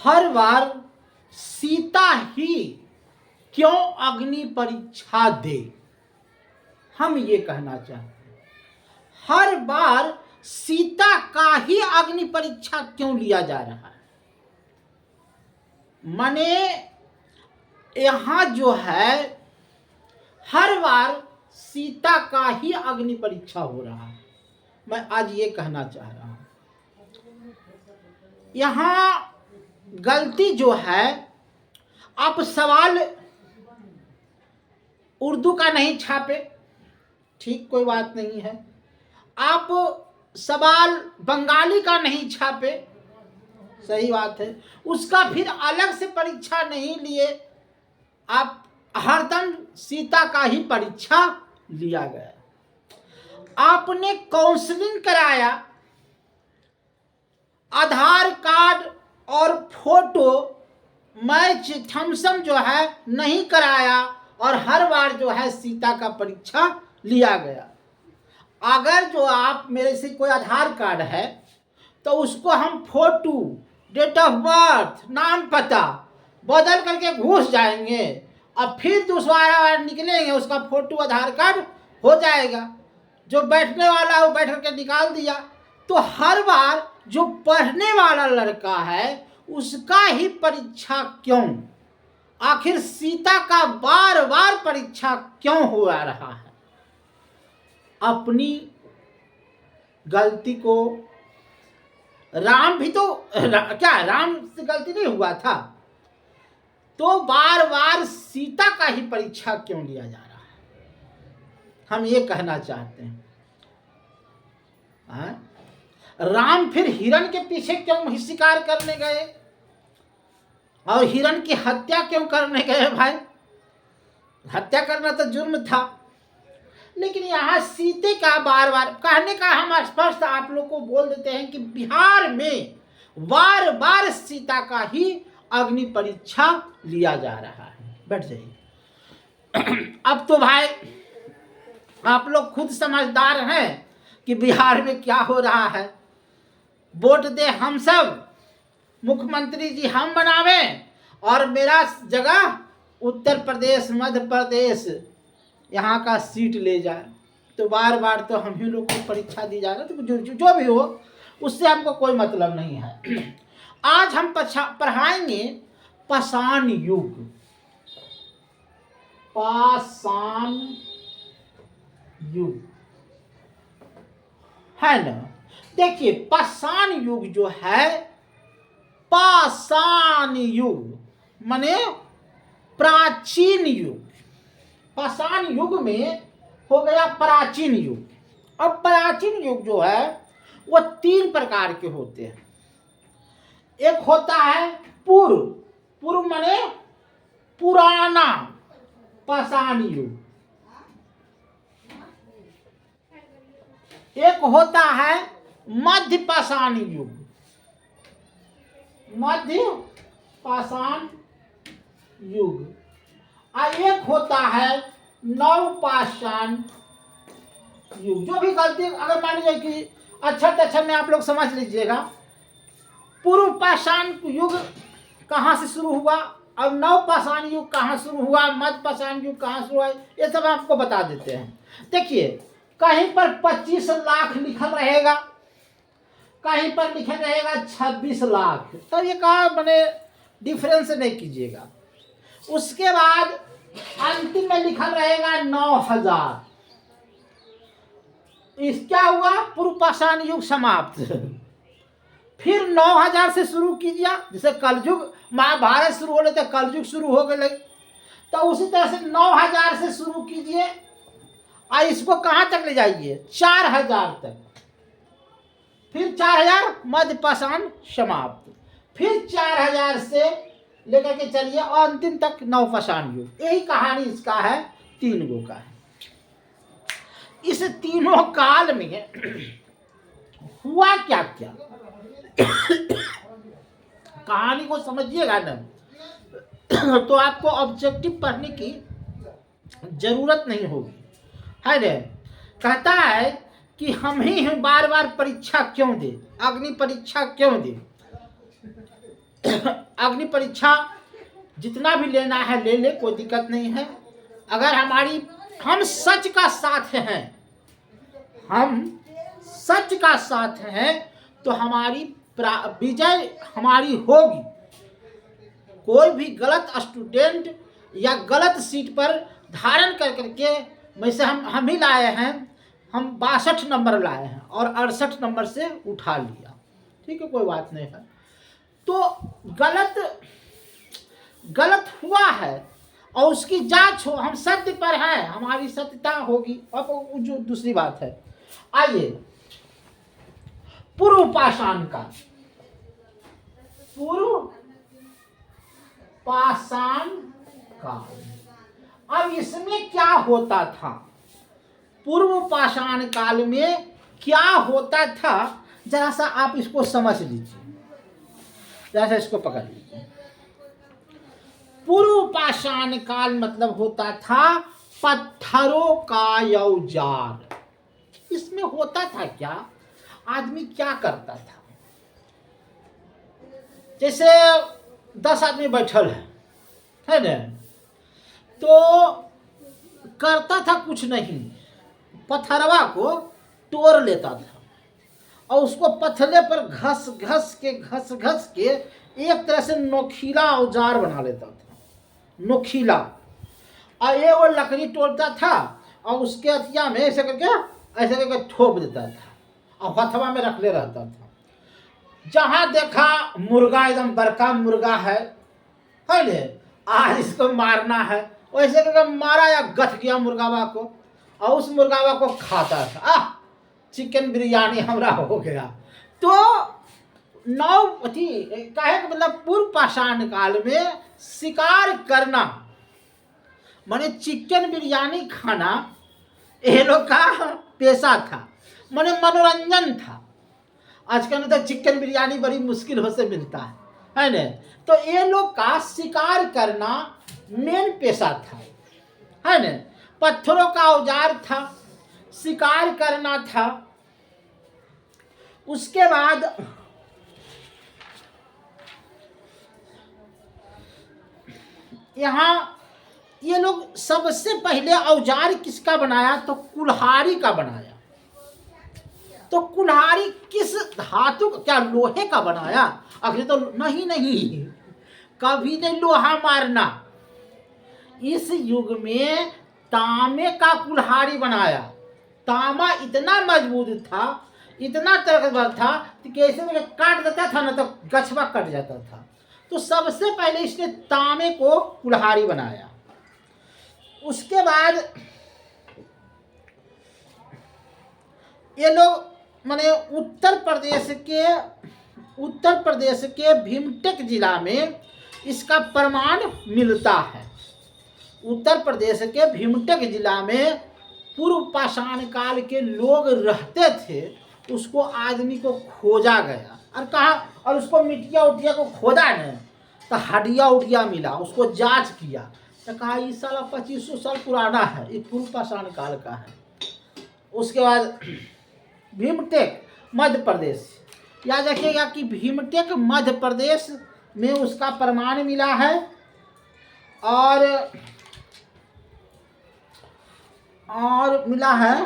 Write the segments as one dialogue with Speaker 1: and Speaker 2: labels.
Speaker 1: हर बार सीता ही क्यों अग्नि परीक्षा दे? हम ये कहना चाहते हैं, हर बार सीता का ही अग्नि परीक्षा क्यों लिया जा रहा है? माने यहां जो है हर बार सीता का ही अग्नि परीक्षा हो रहा है। मैं आज ये कहना चाह रहा हूं, यहां गलती जो है, आप सवाल उर्दू का नहीं छापे, ठीक, कोई बात नहीं है। आप सवाल बंगाली का नहीं छापे, सही बात है, उसका फिर अलग से परीक्षा नहीं लिए, आप हरदम सीता का ही परीक्षा लिया गया। आपने काउंसलिंग कराया, आधार कार्ड और फोटो मैच थम्सम जो है नहीं कराया, और हर बार जो है सीता का परीक्षा लिया गया। अगर जो आप मेरे से कोई आधार कार्ड है तो उसको हम फोटो, डेट ऑफ बर्थ, नाम पता बदल करके घुस जाएंगे, और फिर दूसरा बार निकलेंगे, उसका फोटो आधार कार्ड हो जाएगा। जो बैठने वाला है वो बैठ करके निकाल दिया। तो हर बार जो पढ़ने वाला लड़का है उसका ही परीक्षा क्यों? आखिर सीता का बार बार परीक्षा क्यों हो रहा है? अपनी गलती को राम भी तो क्या राम से गलती नहीं हुआ था? तो बार बार सीता का ही परीक्षा क्यों लिया जा रहा है? हम ये कहना चाहते हैं, राम फिर हिरण के पीछे क्यों शिकार करने गए और हिरण की हत्या क्यों करने गए? भाई, हत्या करना तो जुर्म था, लेकिन यहाँ सीते का बार बार कहने का हम स्पष्ट आप लोग को बोल देते हैं कि बिहार में बार बार सीता का ही अग्नि परीक्षा लिया जा रहा है। बैठ जाइए। अब तो भाई आप लोग खुद समझदार हैं कि बिहार में क्या हो रहा है। वोट दे हम सब, मुख्यमंत्री जी हम बनावे, और मेरा जगह उत्तर प्रदेश, मध्य प्रदेश यहाँ का सीट ले जाए, तो बार बार तो हम ही लोग को परीक्षा दी जा रही है। तो जो भी हो उससे हमको कोई मतलब नहीं है। आज हम पढ़ाएंगे पाषाण युग। पाषाण युग है ना? देखिए, पाषाण युग जो है, पाषाण युग माने प्राचीन युग। पाषाण युग में हो गया प्राचीन युग। अब प्राचीन युग जो है वो 3 प्रकार के होते हैं। एक होता है पूर्व, पूर्व माने पुराना पाषाण युग। एक होता है मध्य पाषाण युग, मध्य पाषाण युग, और एक होता है नव पाषाण युग। जो भी गलती अगर मान लीजिए कि अच्छा में आप लोग समझ लीजिएगा, पूर्व पाषाण युग कहाँ से शुरू हुआ और नव पाषाण युग कहाँ शुरू हुआ, मध्य पाषाण युग कहाँ शुरू हुआ, ये सब आपको बता देते हैं। देखिए, कहीं पर 25 लाख लिखल रहेगा, कहीं पर लिखा रहेगा 26 लाख, तो ये कहा मैंने डिफरेंस नहीं कीजिएगा। उसके बाद अंतिम में लिखल रहेगा 9000। इस क्या हुआ? पूर्व पाषाण युग समाप्त। फिर 9000 से शुरू कीजिए, जैसे कलयुग महाभारत शुरू होने तक कलयुग शुरू हो गए, तो उसी तरह से 9000 से शुरू कीजिए और इसको कहाँ तक ले जाइए? 4000 तक। फिर 4000 मध्य पाषाण समाप्त, फिर 4000 से लेकर के चलिए और अंतिम तक नव पाषाण युग। यही कहानी इसका है, 3 गो का है। इस तीनों काल में हुआ क्या क्या, कहानी को समझिएगा ना, तो आपको ऑब्जेक्टिव पढ़ने की जरूरत नहीं होगी, है ना? कहता है कि हम ही बार बार परीक्षा क्यों दे, अग्नि परीक्षा क्यों दे? अग्नि परीक्षा जितना भी लेना है ले ले, कोई दिक्कत नहीं है। अगर हम सच का साथ हैं, हम सच का साथ हैं तो हमारी विजय हमारी होगी। कोई भी गलत स्टूडेंट या गलत सीट पर धारण कर करके, वैसे हम ही लाए हैं, हम 62 नंबर लाए हैं और 68 नंबर से उठा लिया, ठीक है, कोई बात नहीं है। तो गलत हुआ है और उसकी जांच हो, हम सत्य पर हैं, हमारी सत्यता होगी। और जो दूसरी बात है, आइए पूर्व पाषाण काल। पूर्व पाषाण काल, अब इसमें क्या होता था? पूर्व पाषाण काल में क्या होता था, जरा सा आप इसको समझ लीजिए, जरा सा इसको पकड़ लीजिए। पूर्व पाषाण काल मतलब होता था पत्थरों का औजार। इसमें होता था क्या, आदमी क्या करता था, जैसे 10 आदमी बैठल है ना, तो करता था कुछ नहीं, पत्थरवा को तोड़ लेता था और उसको पथले पर घस घस के एक तरह से नोखीला औजार बना लेता था, नोखीला। और ये वो लकड़ी तोड़ता था और उसके अतिया में ऐसे करके ठोक देता था और हथवा में रख ले रहता था। जहां देखा मुर्गा, एकदम बड़का मुर्गा है ने, आज इसको मारना है, वैसे करके मारा या गथ गया मुर्गावा को और उस मुर्गावा को खाता था। चिकन बिरयानी हमरा हो गया। तो काहे मतलब पूर्व पाषाण काल में शिकार करना माने चिकन बिरयानी खाना ये लोग का पेशा था, माने मनोरंजन था। आजकल तो चिकन बिरयानी बड़ी मुश्किल से मिलता है ना। तो ये लोग का शिकार करना मेन पेशा था, है ना। पत्थरों का औजार था, शिकार करना था। उसके बाद यहाँ ये लोग सबसे पहले औजार किसका बनाया, तो कुल्हाड़ी का बनाया। तो कुल्हाड़ी किस धातु का, क्या लोहे का बनाया? आखिर तो नहीं, कभी नहीं लोहा मारना। इस युग में तांबे का कुल्हाड़ी बनाया। तांबा इतना मजबूत था, इतना ताकतवर था कि कैसे में काट देता था ना तो गछवा कट जाता था। तो सबसे पहले इसने तांबे को कुल्हाड़ी बनाया। उसके बाद ये लोग माने उत्तर प्रदेश के भीमटेक जिला में इसका प्रमाण मिलता है। उत्तर प्रदेश के भीमटेक जिला में पूर्व पाषाण काल के लोग रहते थे। उसको आदमी को खोजा गया और कहा, और उसको मिट्टिया उटिया को खोदा न तो हड्डिया उडिया मिला। उसको जांच किया तो कहा ये साला 2500 साल पुराना है, ये पूर्व पाषाण काल का है। उसके बाद भीमटेक मध्य प्रदेश, याद रखिएगा कि भीमटेक मध्य प्रदेश में उसका प्रमाण मिला है। और मिला है,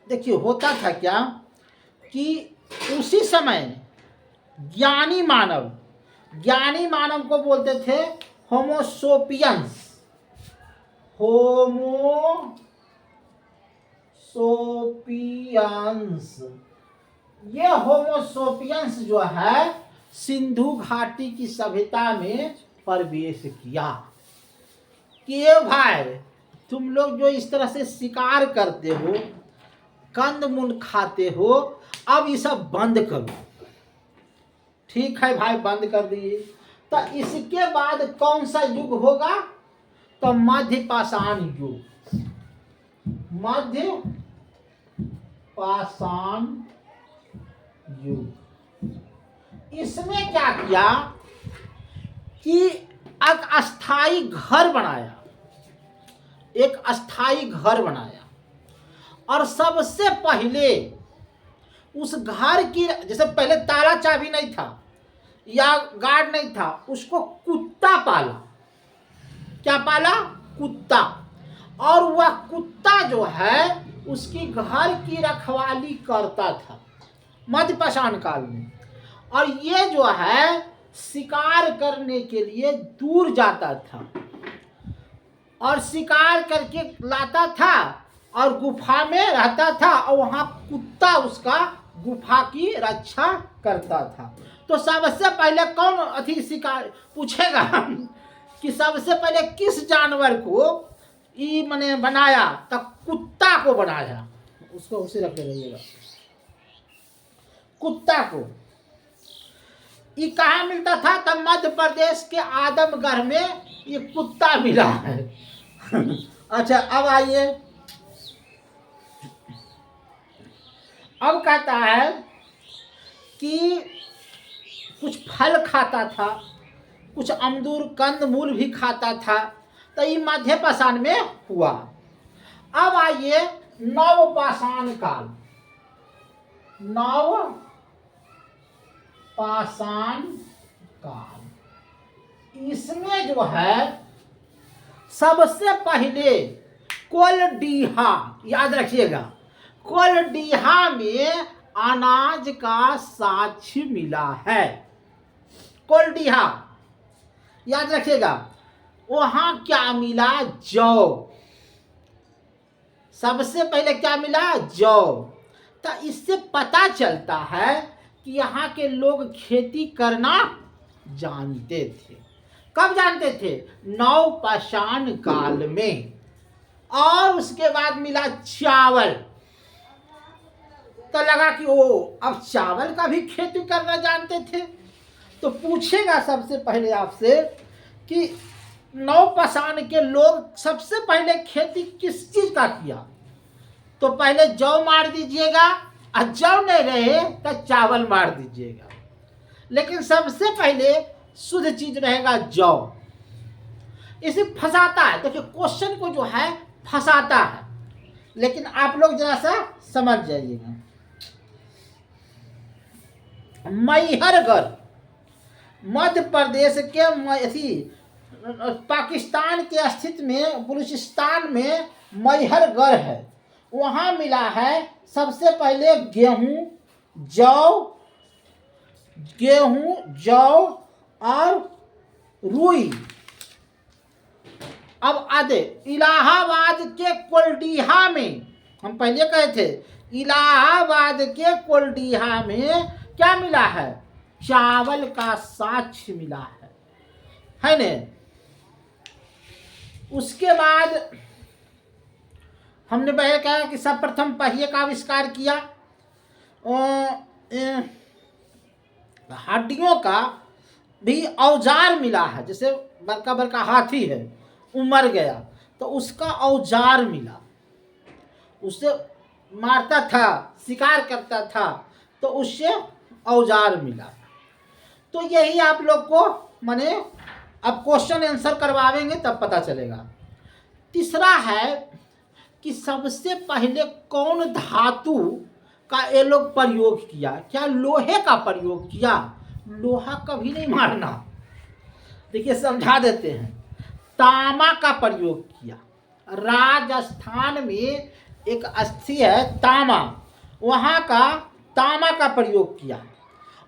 Speaker 1: देखिए होता था क्या कि उसी समय ज्ञानी मानव को बोलते थे होमोसोपियंस। ये होमोसोपियंस जो है सिंधु घाटी की सभ्यता में प्रवेश किया कि ये भाई तुम लोग जो इस तरह से शिकार करते हो, कंदमूल खाते हो, अब ये सब बंद करो। ठीक है भाई, बंद कर दिए। तो इसके बाद कौन सा युग होगा, तो मध्य पाषाण युग। मध्य पाषाण युग। इसमें क्या किया कि एक अस्थाई घर बनाया, और सबसे पहले उस घर की, जैसे पहले ताला चाबी नहीं था या गार्ड नहीं था, उसको कुत्ता पाला। क्या पाला? कुत्ता। और वह कुत्ता जो है उसकी घर की रखवाली करता था मध्यपाषाण काल में। और ये जो है शिकार करने के लिए दूर जाता था और शिकार करके लाता था और गुफा में रहता था, और वहां कुत्ता उसका गुफा की रक्षा करता था। तो सबसे पहले कौन अथी शिकार पूछेगा कि सबसे पहले किस जानवर को ये मैंने बनाया? तो कुत्ता को बनाया। उसको उसे रखे रहिएगा, कुत्ता को। ये कहाँ मिलता था? तब मध्य प्रदेश के आदमगढ़ में ये कुत्ता मिला है। अच्छा, अब आइए, अब कहता है कि कुछ फल खाता था, कुछ अमरूद कंदमूल भी खाता था। तो ये मध्यपाषाण में हुआ। अब आइए नवपाषाण काल। नवपाषाण काल, इसमें जो है सबसे पहले कोलडीहा, याद रखिएगा, कोलडीहा में अनाज का साक्ष्य मिला है। कोलडीहा याद रखिएगा। वहां क्या मिला? जौ। सबसे पहले क्या मिला? जौ। तो इससे पता चलता है कि यहाँ के लोग खेती करना जानते थे। कब जानते थे? नवपाषाण काल में। और उसके बाद मिला चावल। तो लगा कि ओ, अब चावल का भी खेती करना जानते थे। तो पूछेगा सबसे पहले आपसे कि नवपाषाण के लोग सबसे पहले खेती किस चीज का किया? तो पहले जौ मार दीजिएगा, और जौ नहीं रहे तो चावल मार दीजिएगा। लेकिन सबसे पहले शुद्ध चीज रहेगा जौ। इसे फंसाता है। देखिए, क्वेश्चन को जो है फंसाता है, लेकिन आप लोग जरा सा समझ जाइएगा। मैहरगढ़ मध्य प्रदेश के पाकिस्तान के स्थित में बलूचिस्तान में मैहरगढ़ है। वहाँ मिला है सबसे पहले गेहूं, जौ और रुई। अब आधे इलाहाबाद के कोलडीहा में, हम पहले कहे थे, इलाहाबाद के कोलडीहा में क्या मिला है? चावल का साक्ष्य मिला है ने। उसके बाद हमने पहले कहा कि सर्वप्रथम पहिए का आविष्कार किया। हड्डियों का भी औजार मिला है। जैसे बड़का बड़का हाथी है, वो मर गया तो उसका औजार मिला, उससे मारता था, शिकार करता था, तो उससे औजार मिला। तो यही आप लोग को माने अब क्वेश्चन आंसर करवाएंगे तब पता चलेगा। तीसरा है कि सबसे पहले कौन धातु का ये लोग प्रयोग किया? क्या लोहे का प्रयोग किया? लोहा कभी नहीं मारना। देखिए, समझा देते हैं। तांबा का प्रयोग किया। राजस्थान में एक अस्थि है तांबा, वहाँ का तांबा का प्रयोग किया।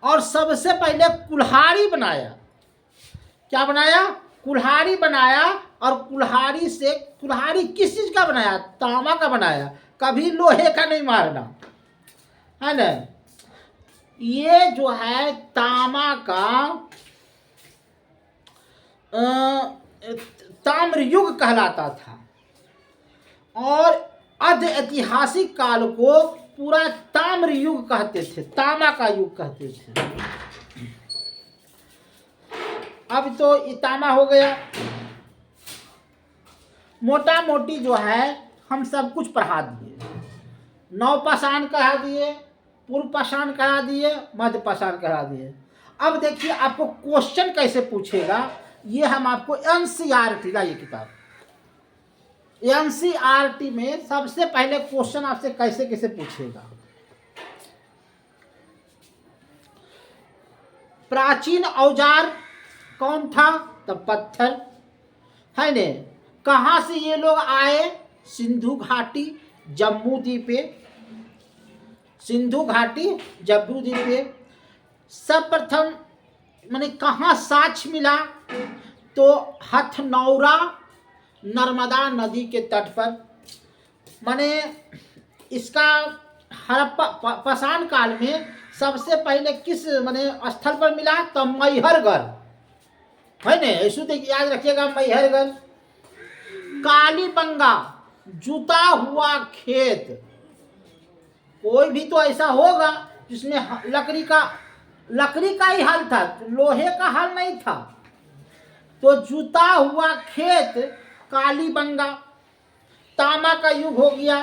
Speaker 1: और सबसे पहले कुल्हाड़ी बनाया। क्या बनाया? कुल्हाड़ी बनाया। और कुल्हाड़ी किस चीज का बनाया? तांबा का बनाया। कभी लोहे का नहीं मारना, है ना। ये जो है तांबा का ताम्र युग कहलाता था। और अध ऐतिहासिक काल को पूरा ताम्र युग कहते थे, तांबा का युग कहते थे। अब तो ये तांबा हो गया। मोटा मोटी जो है हम सब कुछ पढ़ा दिए। नवपाषाण करा दिए, पूर्वपाषाण करा दिए, मध्यपाषाण करा दिए। अब देखिए आपको क्वेश्चन कैसे पूछेगा, ये हम आपको एनसीईआरटी का ये किताब, एनसीईआरटी में सबसे पहले क्वेश्चन आपसे कैसे कैसे पूछेगा। प्राचीन औजार कौन था? तो पत्थर, है ने। कहाँ से ये लोग आए? सिंधु घाटी, जम्मू द्वीपे, सिंधु घाटी जम्मू द्वीपे। सर्वप्रथम माने कहाँ साक्ष्य मिला? तो हथनौरा नर्मदा नदी के तट पर। माने इसका हड़प्पा पाषाण काल में सबसे पहले किस माने स्थल पर मिला? तो मैहरगढ़, है ने। ऐसे तो याद रखिएगा, मैहरगढ़। कालीबंगा, जुता हुआ खेत। कोई भी तो ऐसा होगा जिसमें लकड़ी का ही हल था, लोहे का हल नहीं था। तो जुता हुआ खेत, कालीबंगा। तामा का युग हो गया।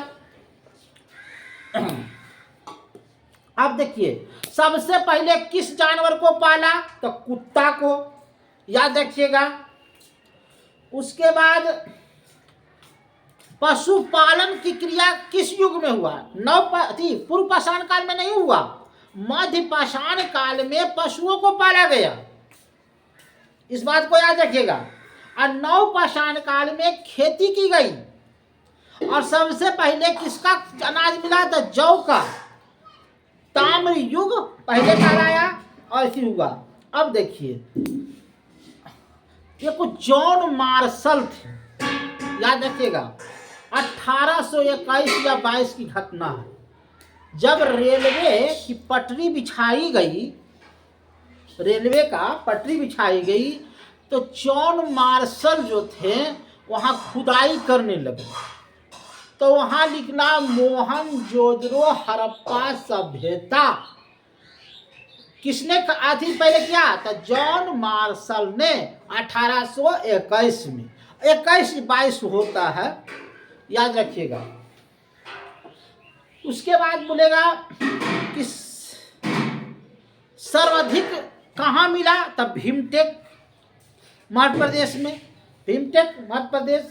Speaker 1: अब देखिए, सबसे पहले किस जानवर को पाला? तो कुत्ता को, याद रखिएगा। उसके बाद पशुपालन की क्रिया किस युग में हुआ? पूर्व पाषाण काल में नहीं हुआ, मध्य पाषाण काल में पशुओं को पाला गया, इस बात को याद रखिएगा। और नव पाषाण काल में खेती की गई। और सबसे पहले किसका अनाज मिला? तो जौ का। ताम्र युग पहले कहलाया और इसी हुआ। अब देखिए, ये कुछ जॉन मार्शल थे, याद रखिएगा। 1821 या 22 की घटना है, जब रेलवे की पटरी बिछाई गई, रेलवे का पटरी बिछाई गई, तो जॉन मार्शल जो थे वहाँ खुदाई करने लगे। तो वहाँ लिखना मोहनजोदड़ो हड़प्पा सभ्यता। किसने आधी पहले किया? तो जॉन मार्शल ने 1821 में। 21-22 होता है, याद रखिएगा। उसके बाद बोलेगा कि सर्वाधिक कहाँ मिला? तब भीमटेक मध्य प्रदेश में, भीमटेक मध्य प्रदेश।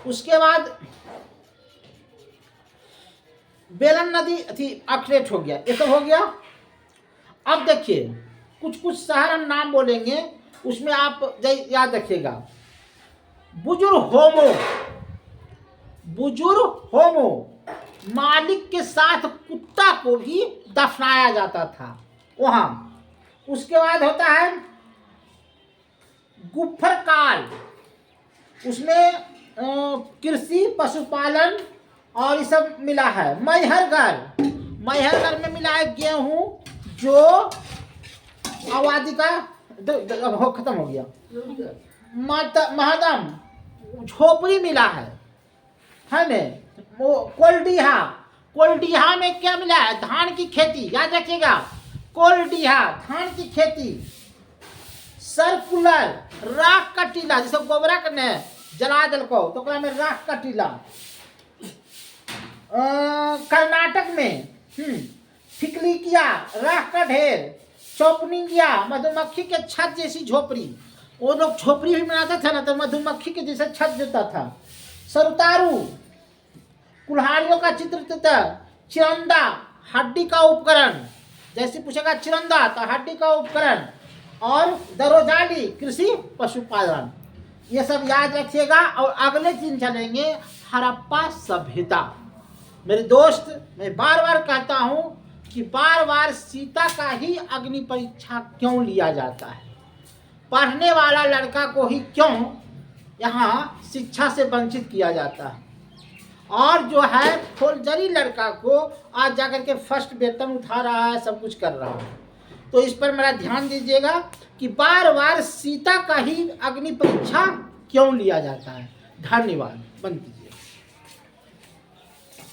Speaker 1: उसके बाद बेलन नदी थी, अखरेट हो गया, ये सब हो गया। अब देखिए, कुछ शहर हम नाम बोलेंगे, उसमें आप याद रखिएगा। बुजुर्ग होमो मालिक के साथ कुत्ता को भी दफनाया जाता था वहाँ। उसके बाद होता है गुफर काल, उसमें कृषि पशुपालन और ये सब मिला है। मैहरगढ़ में मिला है गेहूं, जो आबादी का खत्म हो गया। महदम झोपड़ी मिला है ने। कोल्डिहा में क्या मिला है? धान की खेती, याद रखिएगा। कोल्डिहा धान की खेती। सर्कुलर राख का टीला, जैसे गोबरा करने जला दल को तो में राख का टीला। कर्नाटक में फिकली किया, राख का ढेर। चौपनिंगिया मधुमक्खी के छत जैसी झोपड़ी, वो लोग झोपड़ी भी बनाता था ना, तो मधुमक्खी के जैसे छत देता था। सरुतारू कुल्हाड़ियों का चित्र था। चिरंदा हड्डी का उपकरण, जैसे पूछेगा चिरंदा तो हड्डी का उपकरण। और दरोजाली कृषि पशुपालन, ये सब याद रखिएगा। और अगले दिन चलेंगे हड़प्पा सभ्यता। मेरे दोस्त, मैं बार बार कहता हूँ कि बार बार सीता का ही अग्नि परीक्षा क्यों लिया जाता है? पढ़ने वाला लड़का को ही क्यों यहाँ शिक्षा से वंचित किया जाता है? और जो है फौजदारी लड़का को आज जाकर के फर्स्ट वेतन उठा रहा है, सब कुछ कर रहा है। तो इस पर मेरा ध्यान दीजिएगा कि बार बार सीता का ही अग्नि परीक्षा क्यों लिया जाता है। धन्यवाद। बंद कीजिए।